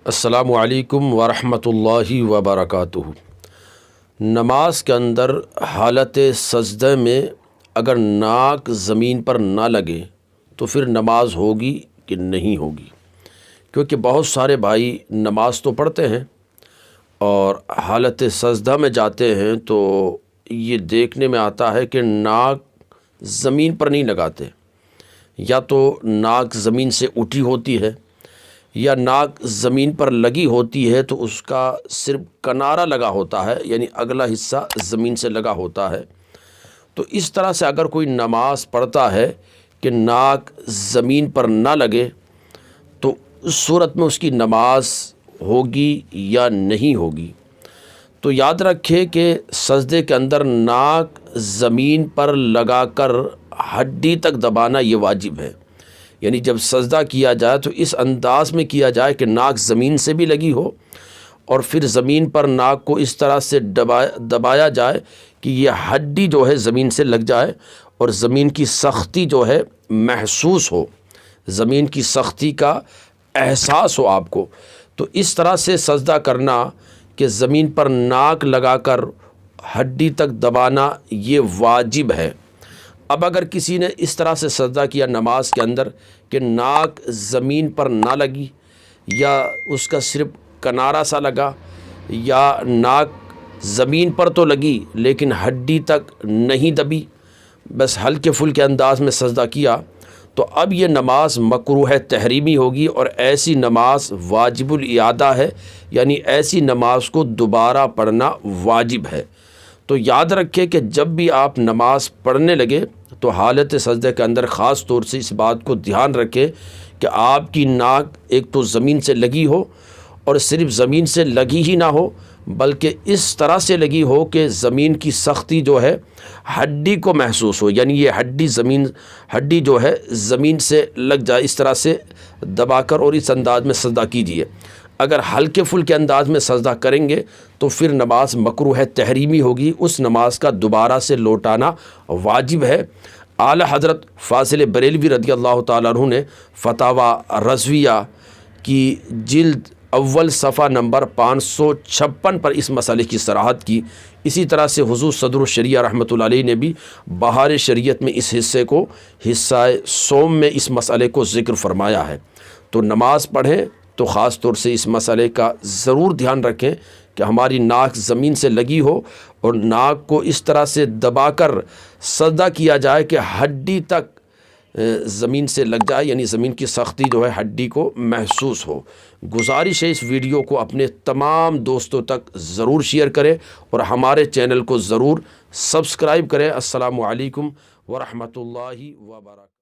السلام علیکم ورحمۃ اللہ وبرکاتہ۔ نماز کے اندر حالت سجدہ میں اگر ناک زمین پر نہ لگے تو پھر نماز ہوگی کہ نہیں ہوگی؟ کیونکہ بہت سارے بھائی نماز تو پڑھتے ہیں اور حالت سجدہ میں جاتے ہیں تو یہ دیکھنے میں آتا ہے کہ ناک زمین پر نہیں لگاتے، یا تو ناک زمین سے اٹھی ہوتی ہے یا ناک زمین پر لگی ہوتی ہے تو اس کا صرف کنارہ لگا ہوتا ہے، یعنی اگلا حصہ زمین سے لگا ہوتا ہے۔ تو اس طرح سے اگر کوئی نماز پڑھتا ہے کہ ناک زمین پر نہ لگے تو اس صورت میں اس کی نماز ہوگی یا نہیں ہوگی؟ تو یاد رکھے کہ سجدے کے اندر ناک زمین پر لگا کر ہڈی تک دبانا یہ واجب ہے، یعنی جب سجدہ کیا جائے تو اس انداز میں کیا جائے کہ ناک زمین سے بھی لگی ہو اور پھر زمین پر ناک کو اس طرح سے دبایا جائے کہ یہ ہڈی جو ہے زمین سے لگ جائے اور زمین کی سختی جو ہے محسوس ہو، زمین کی سختی کا احساس ہو آپ کو۔ تو اس طرح سے سجدہ کرنا کہ زمین پر ناک لگا کر ہڈی تک دبانا یہ واجب ہے۔ اب اگر کسی نے اس طرح سے سجدہ کیا نماز کے اندر کہ ناک زمین پر نہ لگی یا اس کا صرف کنارہ سا لگا، یا ناک زمین پر تو لگی لیکن ہڈی تک نہیں دبی، بس ہلکے پھلکے انداز میں سجدہ کیا، تو اب یہ نماز مکروہ تحریمی ہوگی اور ایسی نماز واجب الاعادہ ہے، یعنی ایسی نماز کو دوبارہ پڑھنا واجب ہے۔ تو یاد رکھے کہ جب بھی آپ نماز پڑھنے لگے تو حالت سجدے کے اندر خاص طور سے اس بات کو دھیان رکھے کہ آپ کی ناک ایک تو زمین سے لگی ہو، اور صرف زمین سے لگی ہی نہ ہو بلکہ اس طرح سے لگی ہو کہ زمین کی سختی جو ہے ہڈی کو محسوس ہو، یعنی یہ ہڈی جو ہے زمین سے لگ جائے، اس طرح سے دبا کر اور اس انداز میں سجدہ کیجیے۔ اگر ہلکے پھلکے انداز میں سجدہ کریں گے تو پھر نماز مکروہ تحریمی ہوگی، اس نماز کا دوبارہ سے لوٹانا واجب ہے۔ اعلی حضرت فاضل بریلوی رضی اللہ تعالیٰ عنہ نے فتاوی رضویہ کی جلد اول صفحہ نمبر 556 پر اس مسئلے کی صراحت کی۔ اسی طرح سے حضور صدر الشریعہ رحمۃ اللہ علیہ نے بھی بہار شریعت میں اس حصے کو حصہ سوم میں اس مسئلے کو ذکر فرمایا ہے۔ تو نماز پڑھیں تو خاص طور سے اس مسئلے کا ضرور دھیان رکھیں کہ ہماری ناک زمین سے لگی ہو اور ناک کو اس طرح سے دبا کر سجدہ کیا جائے کہ ہڈی تک زمین سے لگ جائے، یعنی زمین کی سختی جو ہے ہڈی کو محسوس ہو۔ گزارش ہے اس ویڈیو کو اپنے تمام دوستوں تک ضرور شیئر کریں اور ہمارے چینل کو ضرور سبسکرائب کریں۔ السلام علیکم ورحمۃ اللہ وبرکاتہ۔